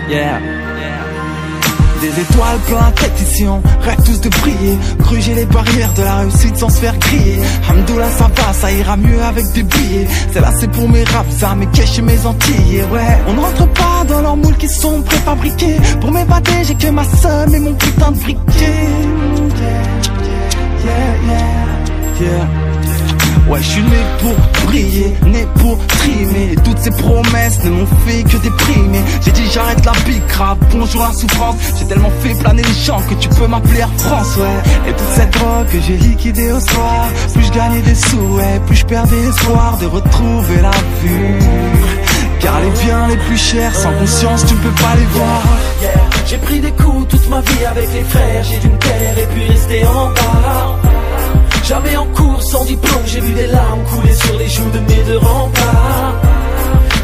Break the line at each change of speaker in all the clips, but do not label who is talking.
Yeah. Des étoiles plein la tête ici, on rêve tous de briller. Gruger les barrières de la réussite sans se faire griller. Hamdoullah ça va, ça ira mieux avec des billets. Celle-là c'est pour mes raps, ça mes caches et mes Antilles. Ouais, on ne rentre pas dans leurs moules qui sont préfabriqués. Pour m'évader j'ai que ma somme et mon putain de briquet. Yeah. Ouais, je suis né pour briller, né pour trimer. Toutes ces promesses ne m'ont fait que déprimer. J'ai dit j'arrête la bicrap, bonjour la souffrance. J'ai tellement fait planer les gens que tu peux m'appeler Air France, ouais. Et toute cette drogue que j'ai liquidée au soir, plus je gagnais des sous, ouais, plus je perdais l'espoir de retrouver la vue. Car les biens les plus chers, sans conscience tu ne peux pas les voir.
J'ai pris des coups toute ma vie avec les frères. J'ai dû me taire et puis rester en bas. Jamais en cours, sans diplôme, j'ai vu des larmes couler sur les joues de mes deux remparts.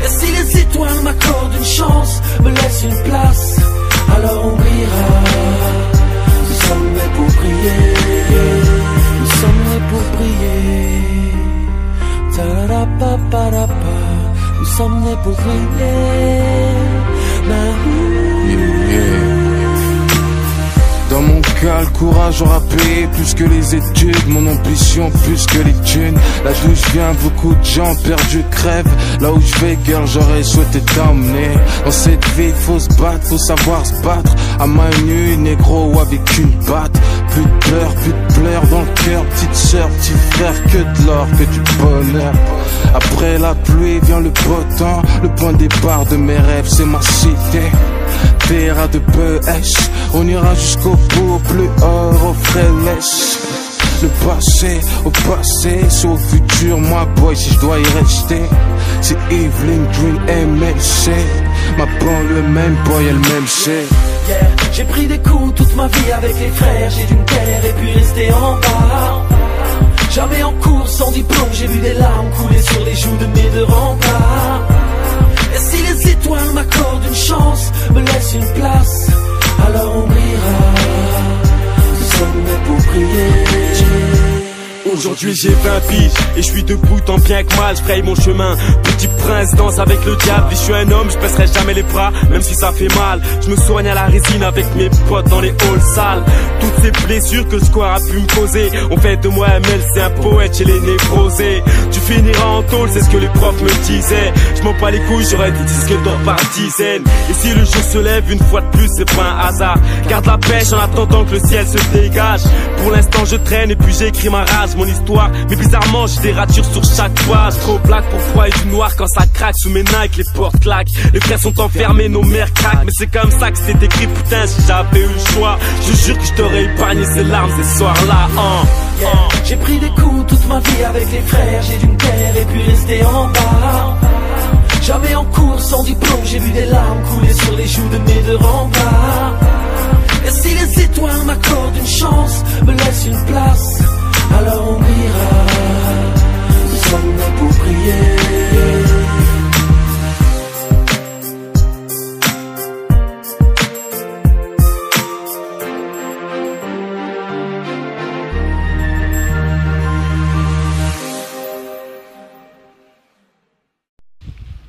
Et si les étoiles m'accordent une chance, me laissent une place, alors on brillera. Nous sommes nés pour prier, nous sommes nés pour prier. Ta-ra-pa-pa-ra-pa, nous sommes nés pour prier.
Dans mon cas, le courage aura payé plus que les études, mon ambition plus que les thunes. Là d'où je viens, beaucoup de gens perdus crèvent. Là où je vais, girl, j'aurais souhaité t'emmener. Dans cette vie, faut se battre, faut savoir se battre. À main nue, négro ou avec une batte. Plus de peur, plus de pleurs dans le cœur. Petite sœur, petit frère, que de l'or, que du bonheur. Après la pluie vient le beau temps. Le point de départ de mes rêves, c'est ma cité. Terre de P.S. On ira jusqu'au bout, plus haut, au frais laisse. Le passé, au passé, c'est au futur, moi boy, si je dois y rester. C'est Evelyn Green, MLC. Ma banlieue même boy, elle-même sait.
J'ai pris des coups toute ma vie avec les frères. J'ai dû me taire et puis rester en bas. Jamais en cours, sans diplôme, j'ai vu des larmes couler sur les joues de mes deux remparts. Et si les étoiles m'accordent une chance, me laissent une place, alors on brillera. Nous sommes nés pour prier.
Aujourd'hui j'ai 20 piges et je suis debout tant bien que mal, je fraye mon chemin. Petit prince danse avec le diable, je suis un homme, je baisserai jamais les bras, même si ça fait mal. Je me soigne à la résine avec mes potes dans les halls sales. Toutes ces blessures que le square a pu me causer ont fait de moi un ML, c'est un poète chez les névrosés. Tu finiras en tôle, c'est ce que les profs me disaient. Je m'en bats les couilles, j'aurais des disques d'or par dizaines. Et si le jour se lève une fois de plus, c'est pas un hasard. Garde la pêche en attendant que le ciel se dégage. Pour l'instant je traîne et puis j'écris ma rage, mon histoire. Mais bizarrement j'ai des ratures sur chaque page. Trop black pour froid et du noir quand ça craque. Sous mes Nike les portes claquent. Les frères sont enfermés, nos mères craquent. Mais c'est comme ça que c'était écrit, putain, si j'avais eu le choix, je jure que je t'aurais épargné ces larmes ces soirs-là.
J'ai pris des coups toute ma vie avec les frères. J'ai dû me taire et puis rester en bas. Jamais en cours, sans diplôme, j'ai vu des larmes couler sur les joues de mes deux remparts. Et si les étoiles m'accordent une chance, me laissent une place, alors on brillera. Nous sommes nés pour prier.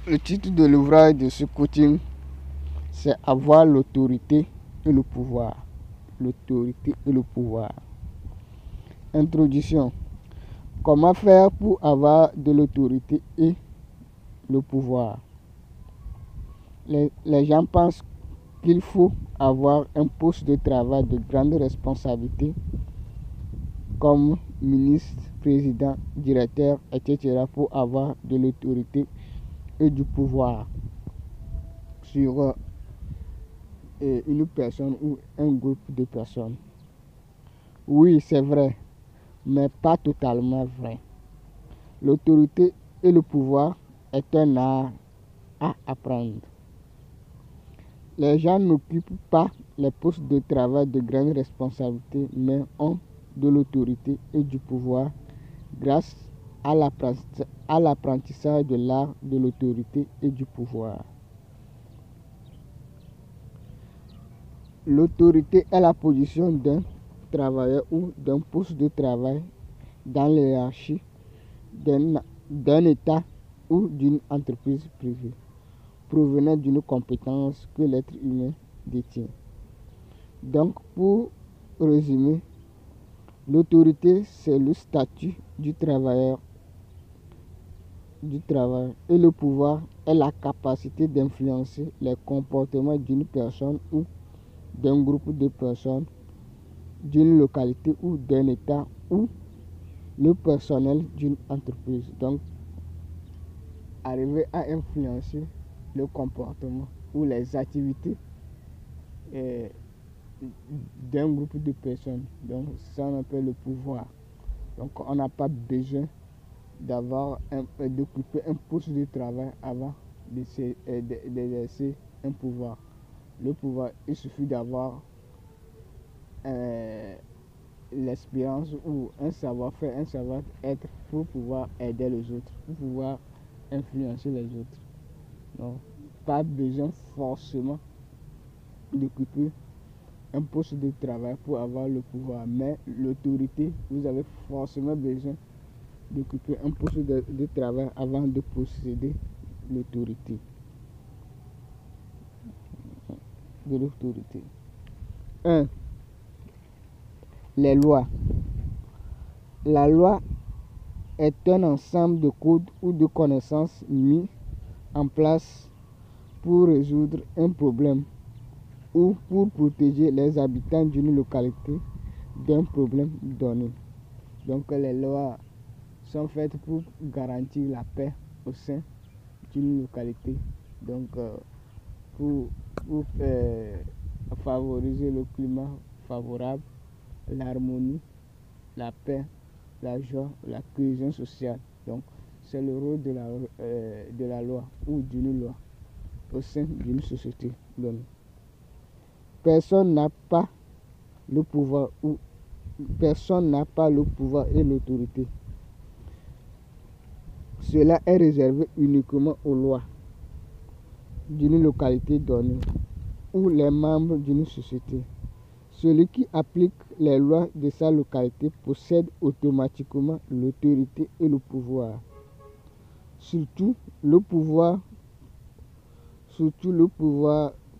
Le titre de l'ouvrage de ce coaching, c'est avoir l'autorité et le pouvoir. L'autorité et le pouvoir. Introduction. Comment faire pour avoir de l'autorité et le pouvoir? Les gens pensent qu'il faut avoir un poste de travail de grande responsabilité comme ministre, président, directeur, etc. pour avoir de l'autorité et du pouvoir sur une personne ou un groupe de personnes. Oui, c'est vrai, mais pas totalement vrai. L'autorité et le pouvoir est un art à apprendre. Les gens n'occupent pas les postes de travail de grande responsabilité, mais ont de l'autorité et du pouvoir grâce à l'apprentissage de l'art de l'autorité et du pouvoir. L'autorité est la position d'un travailleur ou d'un poste de travail dans la hiérarchie d'un État ou d'une entreprise privée. provenant d'une compétence que l'être humain détient. Donc, pour résumer, l'autorité, c'est le statut du travailleur et le pouvoir est la capacité d'influencer les comportements d'une personne ou d'un groupe de personnes, d'une localité ou d'un État ou le personnel d'une entreprise. Donc, arriver à influencer le comportement ou les activités d'un groupe de personnes. Donc, ça on appelle le pouvoir. Donc, on n'a pas besoin d'occuper un poste de travail avant d'exercer un pouvoir. Le pouvoir, il suffit d'avoir l'expérience ou un savoir-faire, un savoir-être pour pouvoir aider les autres, pour pouvoir influencer les autres. Donc, pas besoin forcément d'occuper un poste de travail pour avoir le pouvoir, mais l'autorité, vous avez forcément besoin d'occuper un poste de travail avant de posséder l'autorité. De l'autorité. 1. Les lois. La loi est un ensemble de codes ou de connaissances mis en place pour résoudre un problème ou pour protéger les habitants d'une localité d'un problème donné. Donc les lois sont faites pour garantir la paix au sein d'une localité. Donc pour favoriser le climat favorable, l'harmonie, la paix, la joie, la cohésion sociale. Donc c'est le rôle de la loi ou d'une loi au sein d'une société donnée. Personne n'a pas le pouvoir et l'autorité. Cela est réservé uniquement aux lois d'une localité donnée ou les membres d'une société. Celui qui applique les lois de sa localité possède automatiquement l'autorité et le pouvoir. Surtout le pouvoir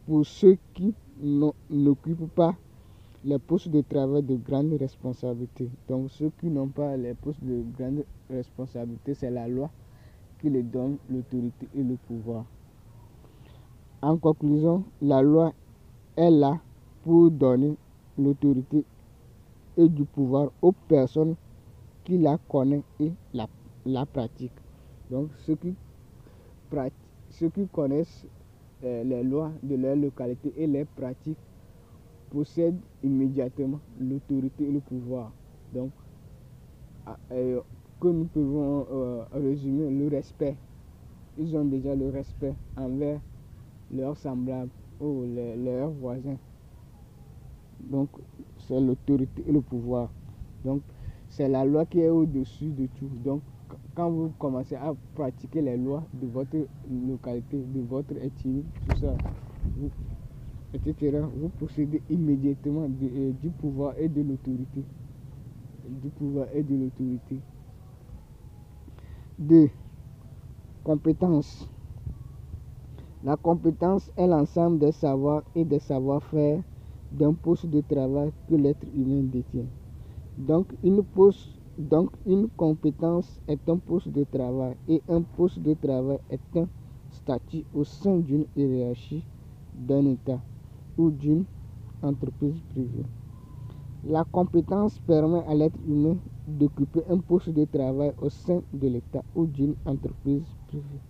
pour ceux qui n'occupent pas les postes de travail de grande responsabilité. Donc ceux qui n'ont pas les postes de grande responsabilité, c'est la loi qui les donne l'autorité et le pouvoir. En conclusion, la loi est là pour donner l'autorité et du pouvoir aux personnes qui la connaissent et la pratiquent. Donc ceux qui connaissent les lois de leur localité et les pratiquent possèdent immédiatement l'autorité et le pouvoir. Donc que nous pouvons résumer le respect. Ils ont déjà le respect envers leurs semblables ou leurs voisins. Donc c'est l'autorité et le pouvoir. Donc c'est la loi qui est au-dessus de tout. Donc quand vous commencez à pratiquer les lois de votre localité, de votre ethnie, tout ça, etc., vous possédez immédiatement du pouvoir et de l'autorité. Du pouvoir et de l'autorité. 2. Compétence. La compétence est l'ensemble des savoirs et des savoir-faire d'un poste de travail que l'être humain détient. Donc une compétence est un poste de travail et un poste de travail est un statut au sein d'une hiérarchie, d'un État ou d'une entreprise privée. La compétence permet à l'être humain d'occuper un poste de travail au sein de l'État ou d'une entreprise privée.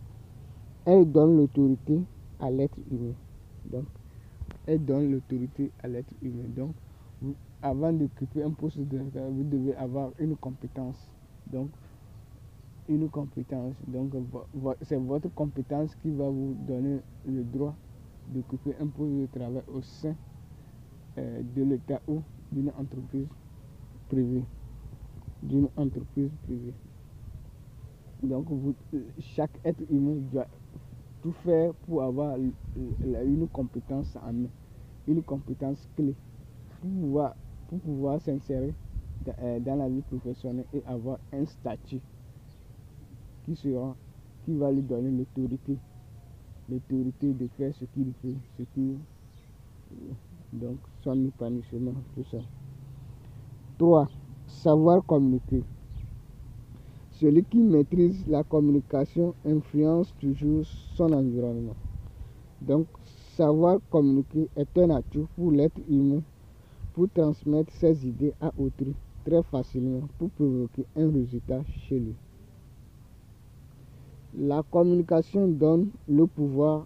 Elle donne l'autorité à l'être humain. Donc, avant d'occuper un poste de travail, vous devez avoir une compétence. Donc, c'est votre compétence qui va vous donner le droit d'occuper un poste de travail au sein de l'État ou d'une entreprise privée. Donc, chaque être humain doit tout faire pour avoir une compétence en main, une compétence clé pour pouvoir s'insérer dans la vie professionnelle et avoir un statut qui va lui donner l'autorité l'autorité de faire ce qu'il fait, donc son épanouissement, tout ça. 3. Savoir communiquer. Celui qui maîtrise la communication influence toujours son environnement. Donc, savoir communiquer est un atout pour l'être humain pour transmettre ses idées à autrui très facilement pour provoquer un résultat chez lui. La communication donne le pouvoir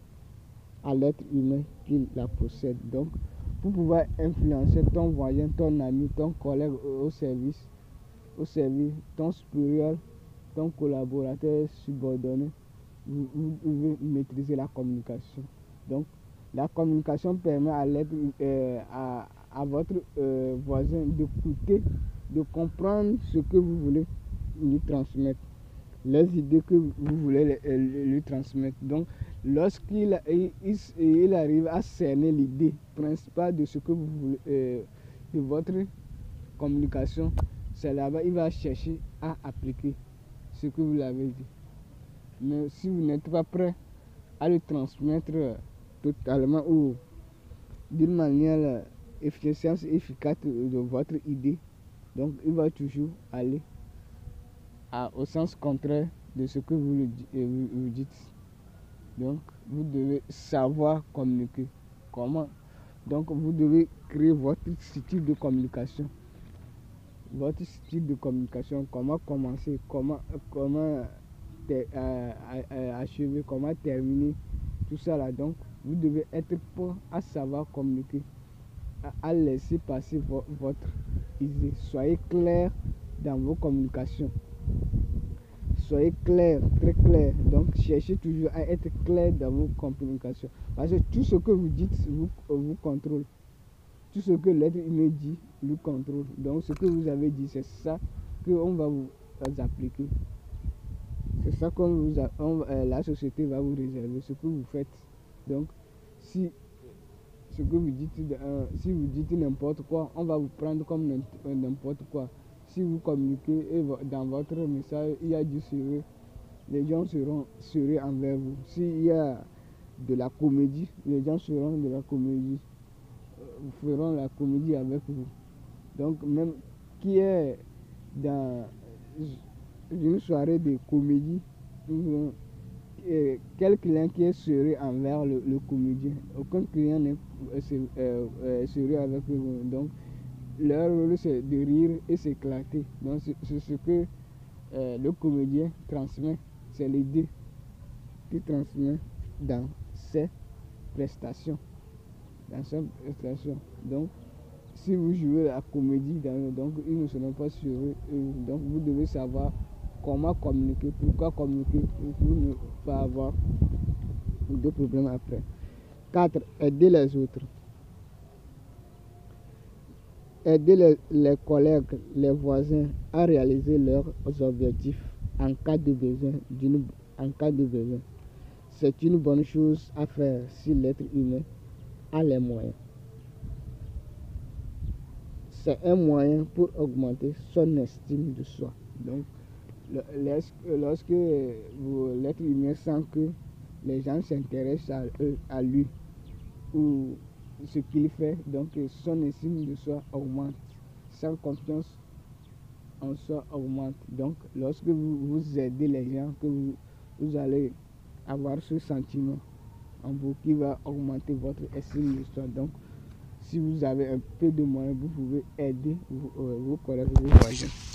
à l'être humain qui la possède. Donc, pour pouvoir influencer ton voisin, ton ami, ton collègue au service, ton supérieur, ton collaborateur subordonné, vous devez maîtriser la communication. Donc, la communication permet à votre voisin d'écouter, de comprendre ce que vous voulez lui transmettre, les idées que vous voulez lui transmettre. Donc, lorsqu'il arrive à cerner l'idée principale de ce que vous voulez, de votre communication, c'est là-bas il va chercher à appliquer ce que vous l'avez dit. Mais si vous n'êtes pas prêt à le transmettre totalement ou d'une manière efficace et efficace de votre idée, donc il va toujours aller au sens contraire de ce que vous dites. Donc vous devez savoir communiquer. Comment? Donc vous devez créer votre style de communication. Votre style de communication, comment commencer, comment achever, comment terminer, tout ça là. Donc vous devez être prêt à savoir communiquer, à laisser passer votre idée. Soyez clair dans vos communications. Soyez clair, très clair. Donc cherchez toujours à être clair dans vos communications. Parce que tout ce que vous dites vous contrôle. Tout ce que l'être humain dit le contrôle. Donc ce que vous avez dit, c'est ça qu'on va vous appliquer. C'est ça que la société va vous réserver, ce que vous faites. Donc si ce que vous dites, si vous dites n'importe quoi, on va vous prendre comme n'importe quoi. Si vous communiquez et dans votre message, il y a du sérieux, les gens seront sérieux envers vous. S'il y a de la comédie, les gens seront de la comédie, feront la comédie avec vous. Donc même qui est dans une soirée de comédie, quel client qui est sérieux envers le comédien? Aucun client n'est sérieux avec vous. Donc leur rôle c'est de rire et s'éclater. Donc c'est ce que le comédien transmet, c'est l'idée qu'il transmet dans ses prestations. Donc si vous jouez la comédie, donc ils ne seront pas sérieux. Donc vous devez savoir comment communiquer, pourquoi communiquer pour ne pas avoir de problèmes après. 4. Aider les autres. Aider les collègues, les voisins à réaliser leurs objectifs en cas de besoin. C'est une bonne chose à faire si l'être humain a les moyens. C'est un moyen pour augmenter son estime de soi. Donc, lorsque l'être humain sent que les gens s'intéressent à lui ou ce qu'il fait, donc son estime de soi augmente, sa confiance en soi augmente. Donc lorsque vous aidez les gens, que vous allez avoir ce sentiment en vous qui va augmenter votre estime de soi. Donc si vous avez un peu de moyens, vous pouvez aider vos collègues, vos voisins.